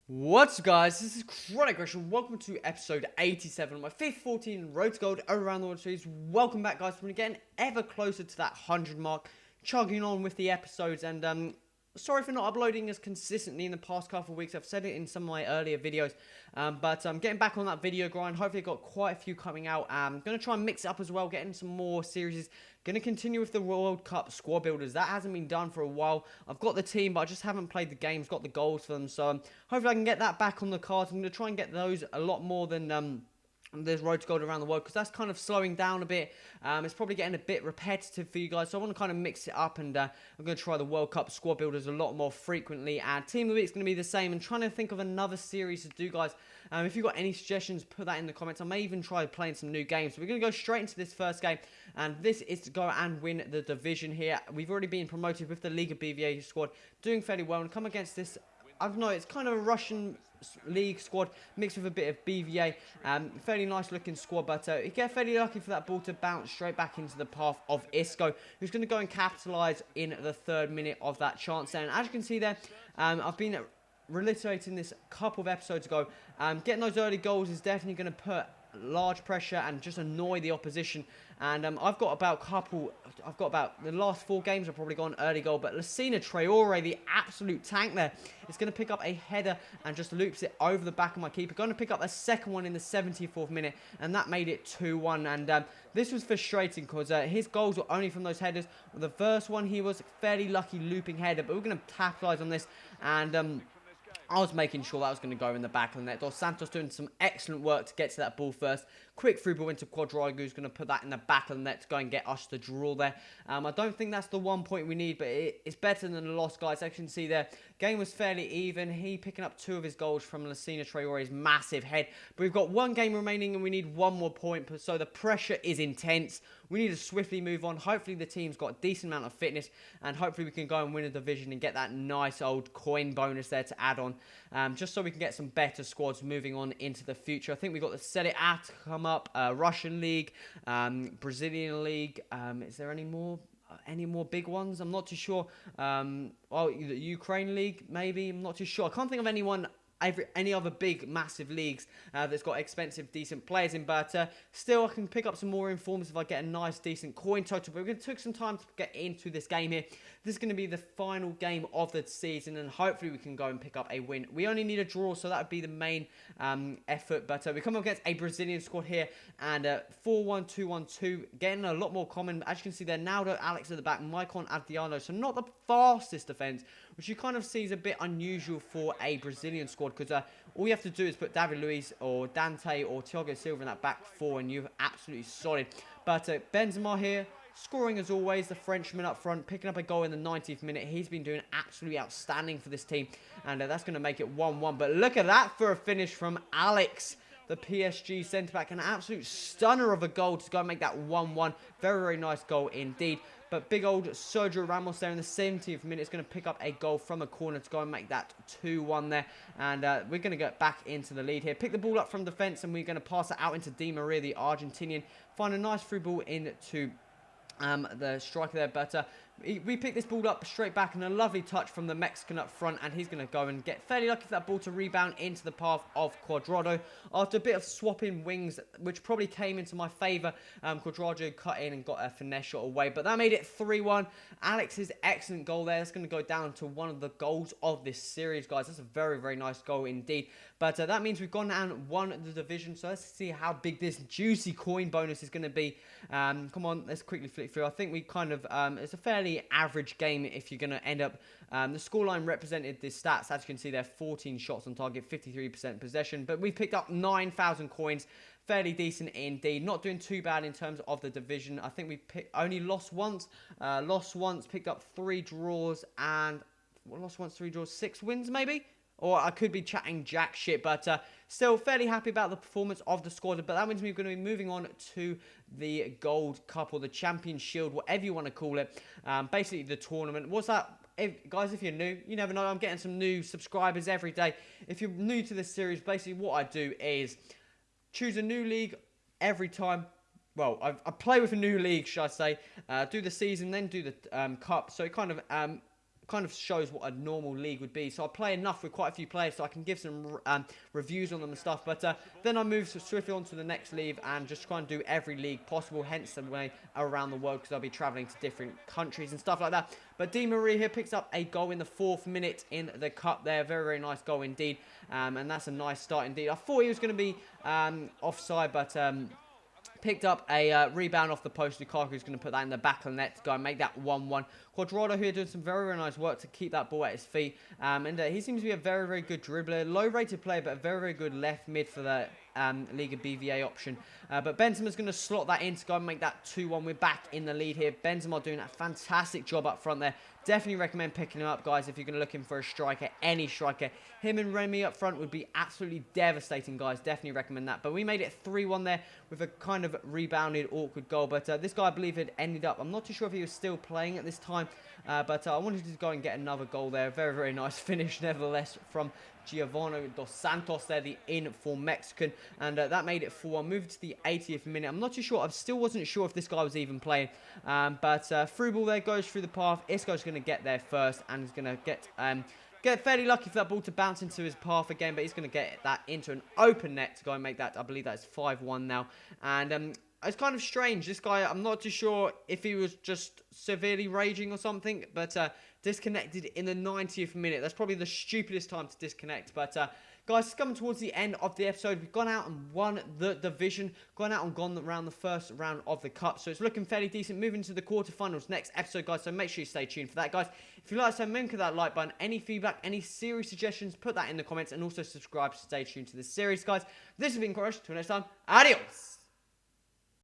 What's up, guys? This is Chronic Gresham. Welcome to episode 87 of my FUT14 Road to Gold Around the World series. Welcome back, guys. We're getting ever closer to that 100 mark, chugging on with the episodes. And sorry for not uploading as consistently in the past couple of weeks. I've said it in some of my earlier videos, but I'm getting back on that video grind. Hopefully, I've got quite a few coming out. I'm going to try and mix it up as well, getting some more series. Going to continue with the World Cup squad builders. That hasn't been done for a while. I've got the team, but I just haven't played the games, got the goals for them. So hopefully I can get that back on the cards. I'm going to try and get those a lot more than there's Road to Gold around the world, because that's kind of slowing down a bit. It's probably getting a bit repetitive for you guys, so I want to kind of mix it up, and I'm going to try the World Cup squad builders a lot more frequently. And Team of the Week is going to be the same, and trying to think of another series to do, guys. If you've got any suggestions, put that in the comments. I may even try playing some new games. So we're going to go straight into this first game, and this is to go and win the division here. We've already been promoted with the Liga BVA squad, doing fairly well, and come against this, I don't know, it's kind of a Russian league squad mixed with a bit of BVA. Fairly nice looking squad, but you get fairly lucky for that ball to bounce straight back into the path of Isco, who's going to go and capitalise in the 3rd minute of that chance there. And as you can see there, I've been reiterating this a couple of episodes ago. Getting those early goals is definitely going to put large pressure and just annoy the opposition. And I've got about the last 4 games I've probably got an early goal, but Lassina Traore, the absolute tank there, is going to pick up a header and just loops it over the back of my keeper. Going to pick up a second one in the 74th minute, and that made it 2-1. And this was frustrating because his goals were only from those headers. The first one, he was fairly lucky looping header, but we're going to capitalise on this. And I was making sure that was going to go in the back of the net. Dos Santos doing some excellent work to get to that ball first. Quick through ball into Quadrado, who's going to put that in the back of the net to go and get us the draw there. I don't think that's the 1 point we need, but it's better than the loss, guys. As you can see there, game was fairly even. He picking up 2 of his goals from Lassina Traore's massive head. But we've got 1 game remaining and we need 1 more point, so the pressure is intense. We need to swiftly move on. Hopefully the team's got a decent amount of fitness, and hopefully we can go and win a division and get that nice old coin bonus there to add on, just so we can get some better squads moving on into the future. I think we've got the Serie A to come up, Russian League, Brazilian League. Is there any more big ones? I'm not too sure. The Ukraine League, maybe. I'm not too sure. I can't think of any other big massive leagues that's got expensive decent players in, but still I can pick up some more informs if I get a nice decent coin total. But we're going to take some time to get into this game here. This is going to be the final game of the season, and hopefully we can go and pick up a win. We only need a draw, so that would be the main effort, but we come up against a Brazilian squad here, and 4-1-2-1-2, getting a lot more common. As you can see there, Naldo, Alex at the back, Maicon, Adriano, so not the fastest defence, which you kind of see is a bit unusual for a Brazilian squad, because all you have to do is put David Luiz or Dante or Thiago Silva in that back 4, and you're absolutely solid. But Benzema here, scoring as always, the Frenchman up front, picking up a goal in the 90th minute. He's been doing absolutely outstanding for this team, and that's going to make it 1-1. But look at that for a finish from Alex, the PSG centre-back. An absolute stunner of a goal to go and make that 1-1. Very, very nice goal indeed. But big old Sergio Ramos there in the 70th minute is going to pick up a goal from a corner to go and make that 2-1 there. And we're going to get back into the lead here. Pick the ball up from defence, and we're going to pass it out into Di Maria, the Argentinian. Find a nice through ball into the striker there, but we pick this ball up straight back, and a lovely touch from the Mexican up front, and he's going to go and get fairly lucky for that ball to rebound into the path of Quadrado after a bit of swapping wings, which probably came into my favour. Quadrado cut in and got a finesse shot away, but that made it 3-1. Alex's excellent goal there. That's going to go down to one of the goals of this series, guys. That's a very, very nice goal indeed. But that means we've gone down and won the division, so let's see how big this juicy coin bonus is going to be. Come on, let's quickly flick through. I think we kind of, it's a fairly average game if you're going to end up, the scoreline represented the stats. As you can see there, 14 shots on target, 53% possession, but we picked up 9,000 coins. Fairly decent indeed. Not doing too bad in terms of the division. I think we only lost once, picked up 3 draws, and lost once, 3 draws, 6 wins maybe? Or I could be chatting jack shit, but still fairly happy about the performance of the squad. But that means we're going to be moving on to the Gold Cup, or the Champion Shield, whatever you want to call it. Basically the tournament. What's that? Guys, if you're new, you never know. I'm getting some new subscribers every day. If you're new to this series, basically what I do is choose a new league every time. Well, I play with a new league, should I say. Do the season, then do the cup. So it kind of kind of shows what a normal league would be. So I play enough with quite a few players so I can give some reviews on them and stuff. But then I move swiftly on to the next league and just try and do every league possible, hence the way around the world, because I'll be traveling to different countries and stuff like that. But Di Maria here picks up a goal in the 4th minute in the cup there. Very, very nice goal indeed. And that's a nice start indeed. I thought he was going to be offside, but picked up a rebound off the post. Lukaku's going to put that in the back of the net to go and make that 1-1. Quadrado here doing some very, very nice work to keep that ball at his feet. And he seems to be a very, very good dribbler. Low-rated player, but a very, very good left mid for the Liga BVA option. But Benzema's going to slot that in to go and make that 2-1. We're back in the lead here. Benzema doing a fantastic job up front there. Definitely recommend picking him up, guys, if you're going to look in for a striker, any striker. Him and Remy up front would be absolutely devastating, guys. Definitely recommend that. But we made it 3-1 there with a kind of rebounded, awkward goal. But this guy, I believe, had ended up, I'm not too sure if he was still playing at this time. But I wanted to go and get another goal there. Very, very nice finish, nevertheless, from Giovanni dos Santos there, the in-form Mexican. And that made it 4-1. Moved to the 80th minute. I'm not too sure. I still wasn't sure if this guy was even playing. But through ball there, goes through the path. Isco's going to get there first and he's going to get fairly lucky for that ball to bounce into his path again. But he's going to get that into an open net to go and make that. I believe that's 5-1 now. And it's kind of strange. This guy, I'm not too sure if he was just severely raging or something, but disconnected in the 90th minute. That's probably the stupidest time to disconnect. But guys, it's coming towards the end of the episode. We've gone out and won the division, gone out and gone around the first round of the cup. So it's looking fairly decent. Moving to the quarterfinals next episode, guys. So make sure you stay tuned for that, guys. If you like this, remember that like button. Any feedback, any series suggestions, put that in the comments. And also subscribe to stay tuned to this series, guys. This has been Crush. Till next time, adios.